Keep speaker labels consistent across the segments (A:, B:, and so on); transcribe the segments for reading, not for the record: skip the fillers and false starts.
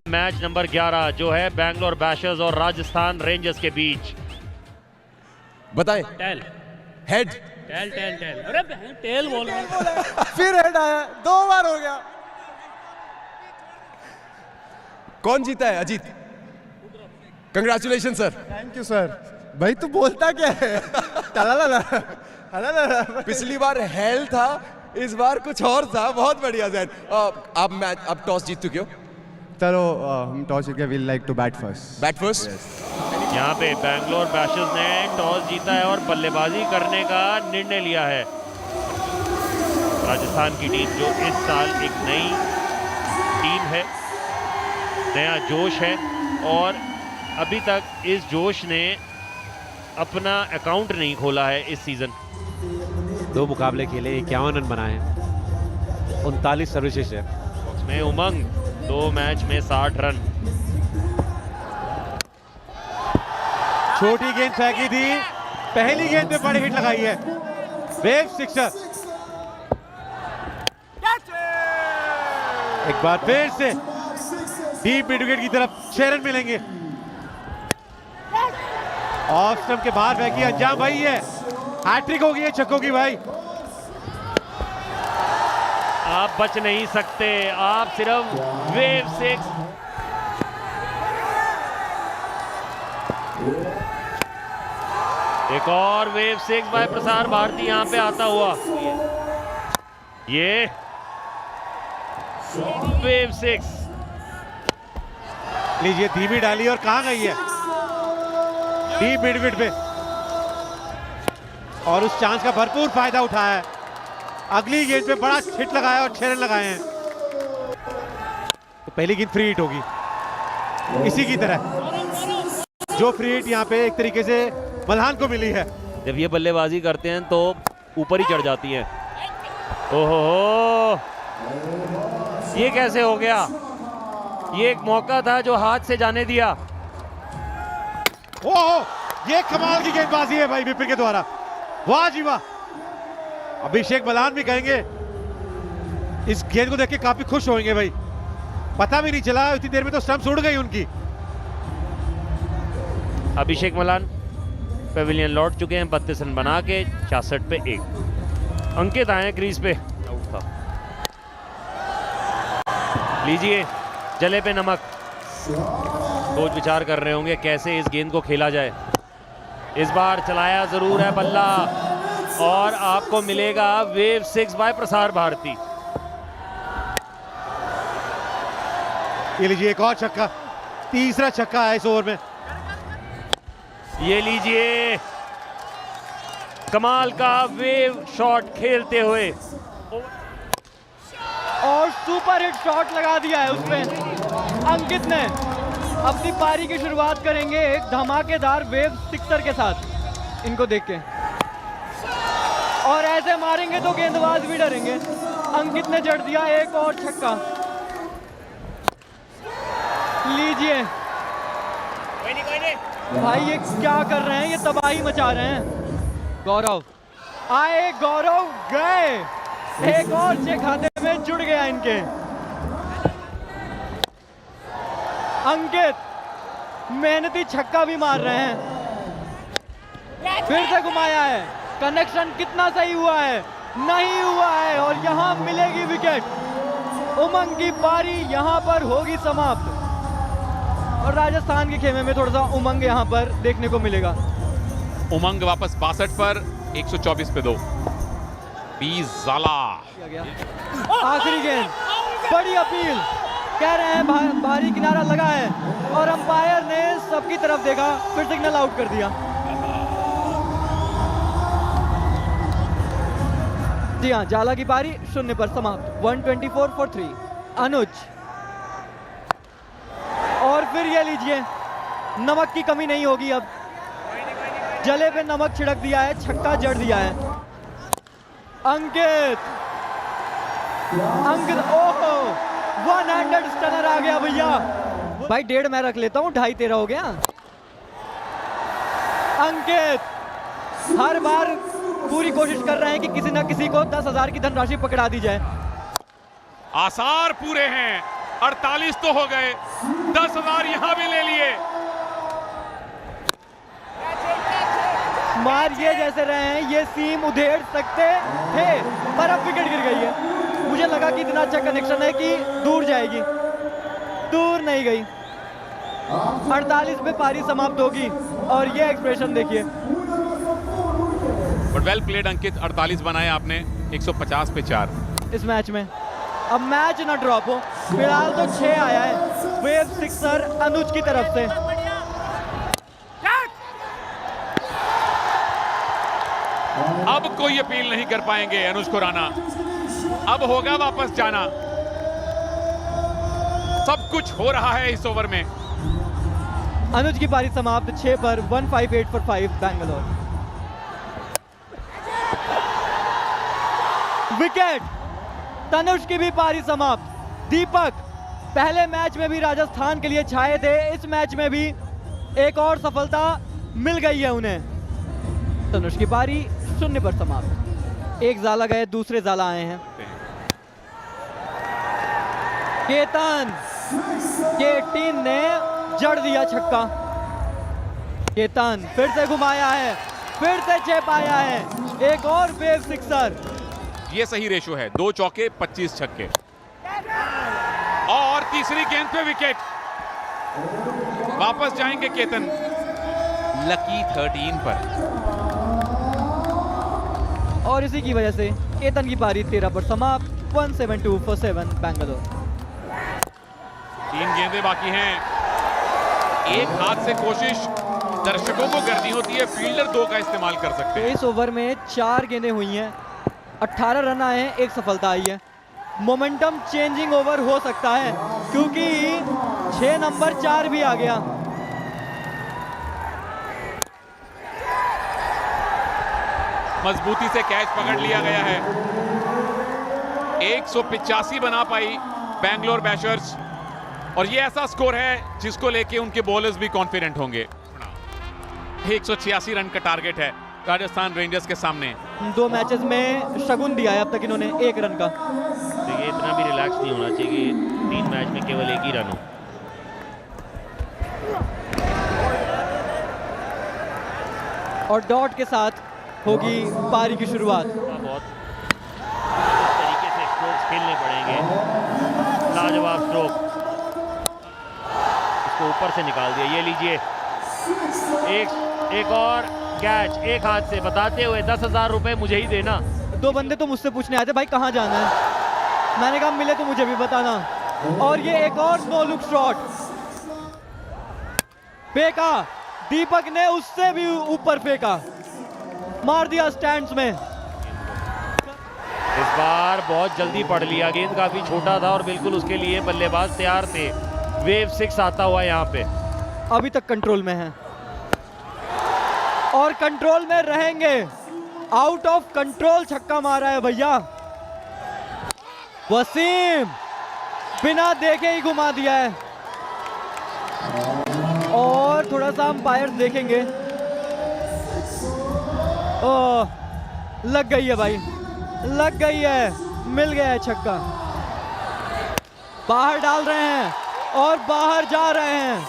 A: Match number 11 जो है बैंगलोर बैशर्स और राजस्थान रेंजर्स के बीच।
B: बताएं।
C: Tail
B: head.
C: Tail tail tail अरे टेल बोल रहा हूं।
D: फिर हेड आया, 2 बार हो गया।
B: कौन जीता है? Ajit. Congratulation sir.
D: Thank you sir. भाई तू बोलता क्या है?
B: पिछली बार हेल था, इस बार कुछ और था। बहुत बढ़िया जैन। आप टॉस जीत चुके हो।
D: चलो हम टॉस जीत गए। We like to bat first.
B: Bat first.
A: यहाँ पे बैंगलोर बैशर्स ने टॉस जीता है और बल्लेबाजी करने का निर्णय लिया है। राजस्थान की टीम जो इस साल एक नई टीम है, नया जोश है और अभी तक इस जोश ने अपना अकाउंट नहीं खोला है इस सीजन।
E: 2 मुकाबले खेले, 51 रन बनाए हैं, 39 सर्विसेज है।
A: में उमंग 2 मैच में 60 रन।
E: छोटी गेंद फेंकी थी, पहली गेंद पे बड़ी हिट लगाई है। Wave sixer. एक बार फिर से डीप मिड विकेट की तरफ 6 रन मिलेंगे। ऑफ स्टंप के बाहर फेंकी, अंजाम भाई है। हैट्रिक हो गई है छक्कों की भाई।
A: आप बच नहीं सकते, आप सिर्फ वेव 6। एक और वेव 6 बाय प्रसार भारती यहां पे आता हुआ। ये वेव 6
E: लीजिए, धीमी डाली और कहां गई है? डीप मिड विकेट पे, और उस चांस का भरपूर फायदा उठाया है। अगली गेंद पे बड़ा हिट लगाया और 6 रन लगाए हैं। तो पहली गेंद फ्री हिट होगी, इसी की तरह जो फ्री हिट यहाँ पे एक तरीके से मल्हान को मिली है।
A: जब ये बल्लेबाजी करते हैं तो ऊपर ही चढ़ जाती है। ओहो, ये कैसे हो गया? ये एक मौका था जो हाथ से जाने दिया।
E: ओहो, ये कमाल की गेंदबाजी है भाई विपिन के द्वारा। वाह जी वाह। अभिषेक मल्हान भी कहेंगे, इस गेंद को देख के काफी खुश होंगे भाई। पता भी नहीं चला, इतनी देर में तो स्टंप्स उड़ गई उनकी।
A: अभिषेक मल्हान पेविलियन लौट चुके हैं 32 रन बना के 66 पे 1। अंकित आए क्रीज पे। आउट था। लीजिए, जले पे नमक। सोच विचार कर रहे होंगे कैसे इस गेंद को खेला जाए। इस बार चलाया जरूर है बल्ला और आपको मिलेगा वेव 6 बाय प्रसार भारती।
E: ये लीजिए, एक और छक्का, तीसरा छक्का है इस ओवर में।
A: ये लीजिए, कमाल का वेव शॉट खेलते हुए
F: और सुपर हिट शॉट लगा दिया है उसने अंकित ने। अपनी पारी की शुरुआत करेंगे एक धमाकेदार वेव सिक्सर के साथ। इनको देख के, और ऐसे मारेंगे तो गेंदबाज भी डरेंगे। अंकित ने जड़ दिया एक और छक्का। लीजिए भाई, ये क्या कर रहे हैं? ये तबाही मचा रहे हैं। गौरव आए, गौरव गए। एक और 6 खाते में जुड़ गया इनके। अंकित मेहनती छक्का भी मार रहे हैं। फिर से घुमाया है, कनेक्शन कितना सही हुआ है? नहीं हुआ है, और यहां मिलेगी विकेट। उमंग की पारी यहां पर होगी समाप्त, और राजस्थान के खेमे में थोड़ा सा उमंग यहां पर देखने को मिलेगा।
G: उमंग वापस 62 पर 124 पे 2। 20 जाला।
F: आखिरी गेंद, बड़ी अपील। कह रहे हैं भारी किनारा लगा है, और अंपायर ने सबकी तरफ देखा, फिर सिग्नल आउट कर दिया। जी हाँ, जाला की पारी 0 पर समाप्त। 124 for 3। अनुज, और फिर ये लीजिए, नमक की कमी नहीं होगी अब। जले पे नमक छिड़क दिया है, छक्का जड़ दिया है। अंकित, ओहो, 1 हैंडेड स्टनर आ गया भैया। भाई 1.5 मैं रख लेता हूँ, 2.5 तेरा हो गया। अंकित हर बार पूरी कोशिश कर रहे हैं कि किसी ना किसी को 10,000 की धनराशि पकड़ा दी जाए।
G: आसार पूरे हैं, 48 तो हो गए, 10,000 यहां भी ले लिए।
F: मार ये जैसे रहे हैं, ये सीम उधेड़ सकते थे, पर अब विकेट गिर गई है। मुझे लगा कि इतना अच्छा कनेक्शन है कि दूर जाएगी, दूर नहीं गई। 48 में पारी समाप्त होगी और ये एक्सप्रेशन देखिए।
G: बट वेल प्लेड अंकित, 48 बनाए आपने 150 पे 4
F: इस मैच में। अब मैच ना ड्रॉप हो, फिलहाल तो 6 आया है वेव सिक्सर अनुज की तरफ से।
G: अब कोई अपील नहीं कर पाएंगे अनुज खुराना, अब होगा वापस जाना। सब कुछ हो रहा है इस ओवर में।
F: अनुज की पारी समाप्त 6 पर 158 for 5 बैंगलोर। विकेट, तनुष की भी पारी समाप्त। दीपक पहले मैच में भी राजस्थान के लिए छाए थे, इस मैच में भी एक और सफलता मिल गई है उन्हें। तनुष की पारी 0 पर समाप्त। एक जाला गए, दूसरे जाला आए हैं। केतन के टीम ने जड़ दिया छक्का। केतन फिर से घुमाया है, फिर से 6 पाया है, एक और वेव सिक्सर।
G: ये सही रेशो है, 2 चौके 25 छक्के। और तीसरी गेंद पे विकेट। वापस जाएंगे केतन, लकी 13 पर।
F: और इसी की वजह से केतन की पारी 13 पर समाप्त। 172 for 7 बैंगलोर।
G: 3 गेंदें बाकी हैं। एक हाथ से कोशिश दर्शकों को करनी होती है, फील्डर 2 का इस्तेमाल कर सकते हैं।
F: इस ओवर में 4 गेंदें हुई हैं, 18 रन आए हैं, 1 सफलता आई है। मोमेंटम चेंजिंग ओवर हो सकता है क्योंकि 6 नंबर 4 भी आ गया।
G: मजबूती से कैच पकड़ लिया गया है। 185 बना पाई बैंगलोर बैशर्स, और ये ऐसा स्कोर है जिसको लेके उनके बॉलर्स भी कॉन्फिडेंट होंगे। 186 रन का टारगेट है राजस्थान रेंजर्स के सामने।
F: 2 मैचेस में शगुन दिया है अब तक इन्होंने 1 रन का।
A: देखिए इतना भी रिलैक्स नहीं होना चाहिए कि 3 मैच में केवल 1 ही रन हो।
F: और डॉट के साथ होगी पारी की शुरुआत।
A: बहुत इस तरीके से स्ट्रोक्स खेलने पड़ेंगे। लाजवाब स्ट्रोक, इसको ऊपर से निकाल दिया। ये लीजिए एक और कैच, एक हाथ से, बताते हुए 10,000 रुपए मुझे ही देना।
F: 2 बंदे तो मुझसे पूछने आए थे भाई कहाँ जाना है, मैंने कहा मिले तो मुझे भी बताना। और ये एक और नो लुक शॉट फेंका, दीपक ने उससे भी ऊपर फेंका, मार दिया स्टैंड्स में।
A: इस बार बहुत जल्दी पढ़ लिया, गेंद काफी छोटा था और बिल्कुल उसके लिए बल्लेबाज तैयार थे। वेव 6 आता हुआ यहाँ पे।
F: अभी तक कंट्रोल में है और कंट्रोल में रहेंगे। आउट ऑफ कंट्रोल छक्का मारा है भैया। वसीम बिना देखे ही घुमा दिया है। और थोड़ा सा अंपायर देखेंगे। ओह, लग गई है भाई, लग गई है, मिल गया है छक्का। बाहर डाल रहे हैं और बाहर जा रहे हैं,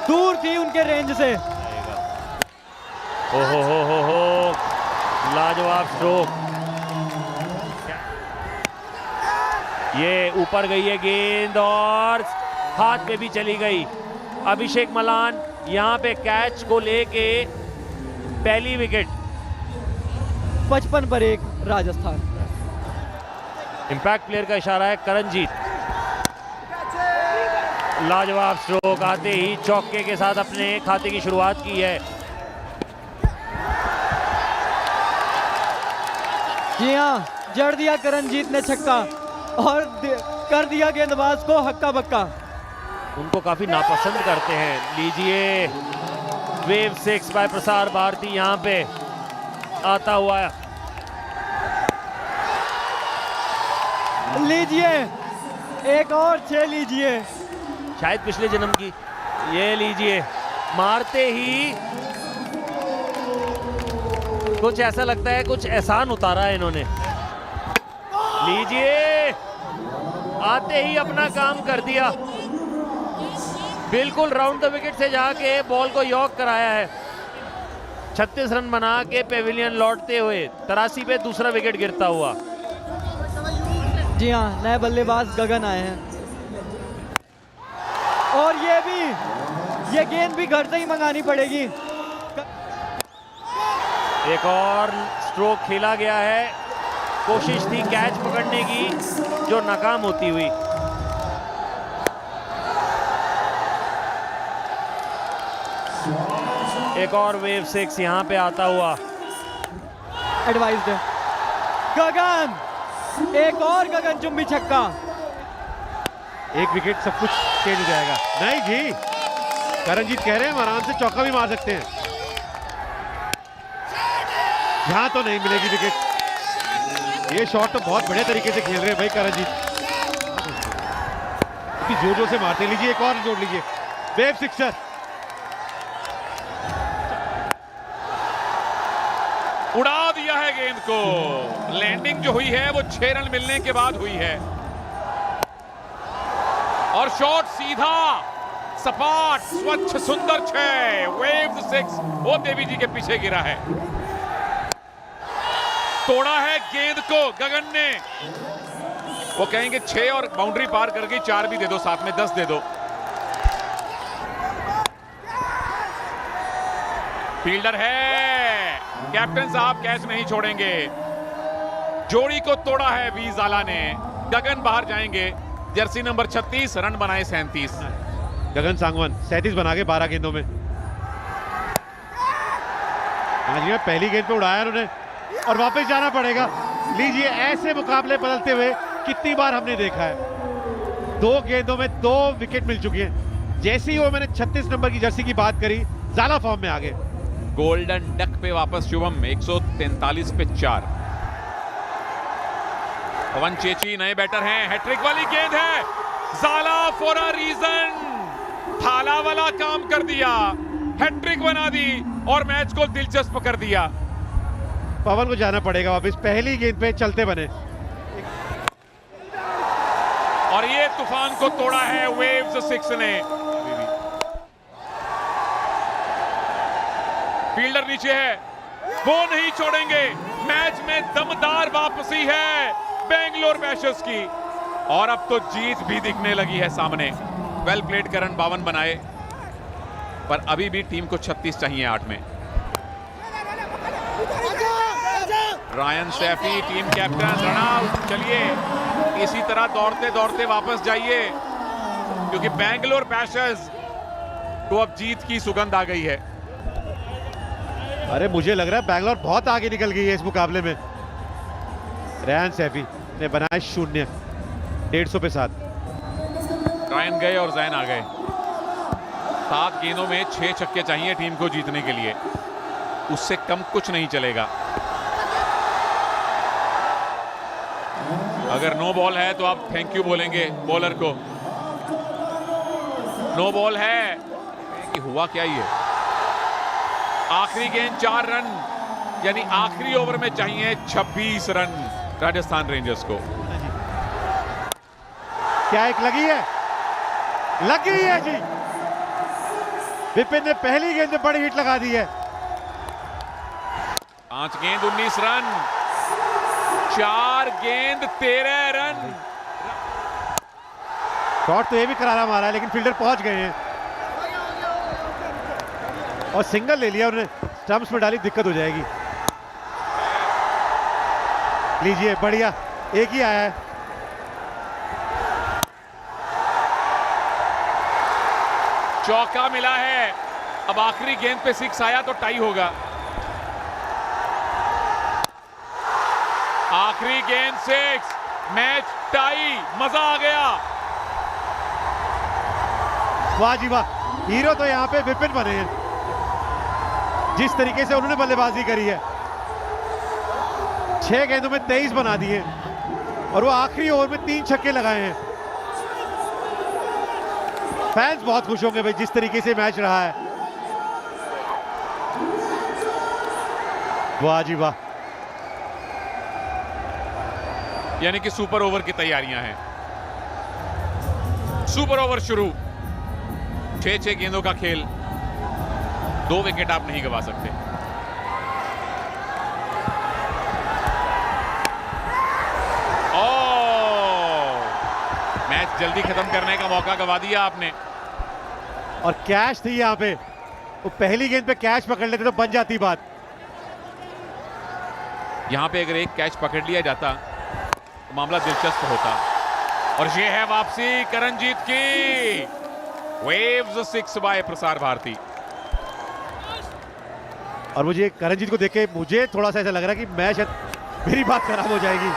F: दूर थी उनके रेंज से।
A: हो, लाजवाब स्ट्रोक। ये ऊपर गई है गेंद और हाथ में भी चली गई। अभिषेक मलान यहाँ पे कैच को लेके पहली विकेट।
F: 55 पर 1 राजस्थान।
A: इंपैक्ट प्लेयर का इशारा है करणजीत। लाजवाब स्ट्रोक आते ही चौके के साथ अपने खाते की शुरुआत की है।
F: जी हाँ, जड़ दिया करणजीत ने छक्का और कर दिया गेंदबाज को हक्का बक्का।
A: उनको काफी नापसंद करते हैं। लीजिए वेव 6 बाय प्रसार भारती यहाँ पे आता हुआ।
F: लीजिए एक और 6 लीजिए,
A: शायद पिछले जन्म की। ये लीजिए, मारते ही कुछ ऐसा लगता है कुछ एहसान उतारा है इन्होंने। लीजिए आते ही अपना काम कर दिया, बिल्कुल राउंड द विकेट से जाके बॉल को यॉर्क कराया है। 36 रन बना के पेविलियन लौटते हुए 83 पे दूसरा विकेट गिरता हुआ।
F: जी हाँ, नए बल्लेबाज गगन आए हैं और ये गेंद भी घर से ही मंगानी पड़ेगी।
A: एक और स्ट्रोक खेला गया है, कोशिश थी कैच पकड़ने की जो नाकाम होती हुई। एक और वेव 6 यहां पे आता हुआ।
F: एडवाइज्ड है गगन, एक और गगन चुंबी छक्का।
E: एक विकेट सब कुछ चेंज हो जाएगा। नहीं जी, करणजीत कह रहे हैं हम आराम से चौका भी मार सकते हैं। यहां तो नहीं मिलेगी विकेट। ये शॉट तो बहुत बढ़िया तरीके से खेल रहे हैं भाई करणजीत, जोर जोर से मारते। लीजिए एक और जोड़ लीजिए, वेव सिक्सर।
G: उड़ा दिया है गेंद को। लैंडिंग जो हुई है वो 6 रन मिलने के बाद हुई है और शॉट सीधा सपाट स्वच्छ सुंदर 6, वेव 6 वो देवी जी के पीछे गिरा है। तोड़ा है गेंद को गगन ने। वो कहेंगे 6 और बाउंड्री पार कर गई, 4 भी दे दो, साथ में 10 दे दो। फील्डर है, कैप्टन साहब कैच नहीं छोड़ेंगे। जोड़ी को तोड़ा है वी ज़ाला ने। गगन बाहर जाएंगे। जर्सी नंबर 36, रन बनाए 37।
E: गगन सांगवान 37 बना के 12 गेंदों में। हाँ जी, पहली गेंद पे उड़ाया उन्होंने और वापस जाना पड़ेगा। लीजिए, ऐसे मुकाबले बदलते हुए कितनी बार हमने देखा है। 2 गेंदों में 2 विकेट मिल चुकी हैं। जैसे ही वो मैंने 36 नंबर की जर्सी की बात करी, ज़ाला फॉर्म में आ गए।
G: गोल्डन डक पे वापस शुभम, 143 पे 4। पवन चेची नए बैटर हैं। हैट्रिक वाली गेंद है। ज़ाला फॉर अ रीजन, थाला वाला काम कर दिया, हैट्रिक बना दी और मैच को दिलचस्प कर दिया।
E: पवन को जाना पड़ेगा वापस, पहली गेंद पे चलते बने
G: और ये तूफान को तोड़ा है वेव्स 6 ने। फील्डर नीचे है, वो नहीं छोड़ेंगे। मैच में दमदार वापसी है बेंगलोर बैशर्स की और अब तो जीत भी दिखने लगी है सामने। वेल प्लेड करण, 52 बनाए, पर अभी भी टीम को 36 चाहिए 8 में। Rayan Saifi team captain, run out. चलिए इसी तरह दौड़ते दौड़ते वापस जाइए, क्योंकि बेंगलोर बैशर्स को अब जीत की सुगंध आ गई है।
E: अरे मुझे लग रहा है बैंगलोर बहुत आगे निकल गई है इस मुकाबले में। रायन सैफी ने बनाया 0, 150 पे 7।
G: रायन गए और जैन आ गए। 7 गेंदों में 6 छक्के चाहिए टीम को जीतने के लिए, उससे कम कुछ नहीं चलेगा। अगर नो बॉल है तो आप थैंक यू बोलेंगे बॉलर को। नो बॉल है कि हुआ क्या ये। आखिरी गेंद 4 रन, यानी आखिरी ओवर में चाहिए 26 रन राजस्थान रेंजर्स को।
E: क्या एक लगी है? लग गई है जी। विपिन ने पहली गेंद में बड़ी हिट लगा दी है।
G: 5 गेंद 19 रन, 4 गेंद 13 रन।
E: शॉट तो ये भी करारा मारा है, लेकिन फील्डर पहुंच गए हैं और सिंगल ले लिया उन्होंने। स्टंप्स में डाली, दिक्कत हो जाएगी। लीजिए, बढ़िया, एक ही आया है।
G: चौका मिला है। अब आखिरी गेंद पे 6 आया तो टाई होगा। आखिरी गेंद 6, मैच टाई, मजा आ गया।
E: वाह जी वाह, हीरो तो यहां पे विपिन बने हैं। जिस तरीके से उन्होंने बल्लेबाजी करी है, 6 गेंदों में 23 बना दिए और वो आखिरी ओवर में 3 छक्के लगाए हैं। फैंस बहुत खुश होंगे भाई, जिस तरीके से मैच रहा है। वाह जी वाह।
G: यानी कि सुपर ओवर की तैयारियां हैं। सुपर ओवर शुरू। 6-6 गेंदों का खेल, 2 विकेट आप नहीं गंवा सकते। मैच जल्दी खत्म करने का मौका गंवा दिया आपने।
E: और कैच थी यहाँ पे, वो पहली गेंद पे कैच पकड़ लेते तो बन जाती बात।
G: यहां पे अगर एक कैच पकड़ लिया जाता तो मामला दिलचस्प होता। और ये है वापसी करणजीत की। Waves 6 bye Prasar Bharati.
E: और मुझे करणजीत को देख के मुझे थोड़ा सा ऐसा लग रहा है कि मैच मेरी बात खराब हो जाएगी।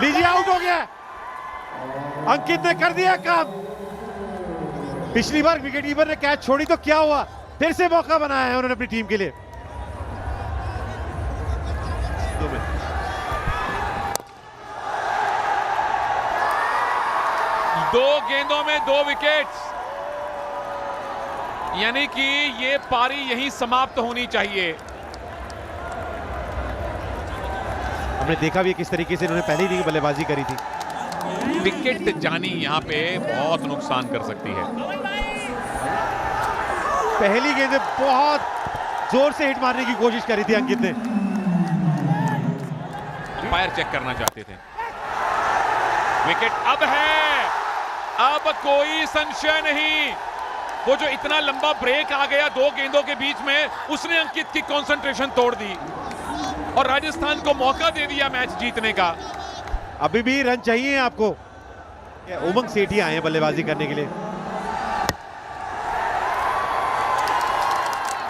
E: लीजिए, आउट हो गया। अंकित ने कर दिया काम। पिछली बार विकेट कीपर ने कैच छोड़ी तो क्या हुआ, फिर से मौका बनाया है उन्होंने अपनी टीम के लिए।
G: दो गेंदों में 2 विकेट्स, यानी कि ये पारी यहीं समाप्त होनी चाहिए।
E: हमने देखा भी किस तरीके से इन्होंने पहली इनिंग बल्लेबाजी करी थी।
G: विकेट जानी यहां पे बहुत नुकसान कर सकती है।
E: पहली गेंद में बहुत जोर से हिट मारने की कोशिश करी थी अंकित ने।
G: अंपायर चेक करना चाहते थे। विकेट अब है, अब कोई संशय नहीं। वो जो इतना लंबा ब्रेक आ गया 2 गेंदों के बीच में, उसने अंकित की कंसंट्रेशन तोड़ दी और राजस्थान को मौका दे दिया मैच जीतने का।
E: अभी भी रन चाहिए आपको। उमंग सेठी आए हैं बल्लेबाजी करने के लिए।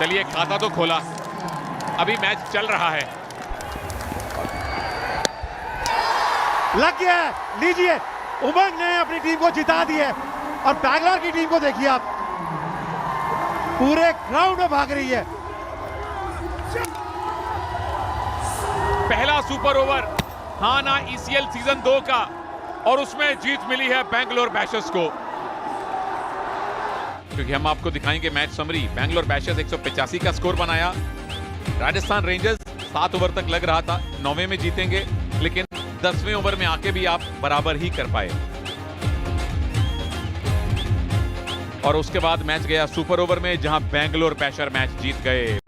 G: चलिए, खाता तो खोला, अभी मैच चल रहा है।
E: लग गया है। लीजिए, उमंग ने अपनी टीम को जिता दी है। और बैंगलोर की टीम को देखिए आप, पूरे ग्राउंड में भाग रही है।
G: पहला सुपर ओवर हाँ ना ईसीएल सीजन 2 का, और उसमें जीत मिली है बैंगलोर बैशर्स को। क्योंकि हम आपको दिखाएंगे मैच समरी। बैंगलोर बैशर्स 185 का स्कोर बनाया। राजस्थान रेंजर्स 7 ओवर तक लग रहा था 9वें में जीतेंगे, लेकिन 10वें ओवर में आके भी आप बराबर ही कर पाए। और उसके बाद मैच गया सुपर ओवर में, जहां बैंगलोर बैशर मैच जीत गए।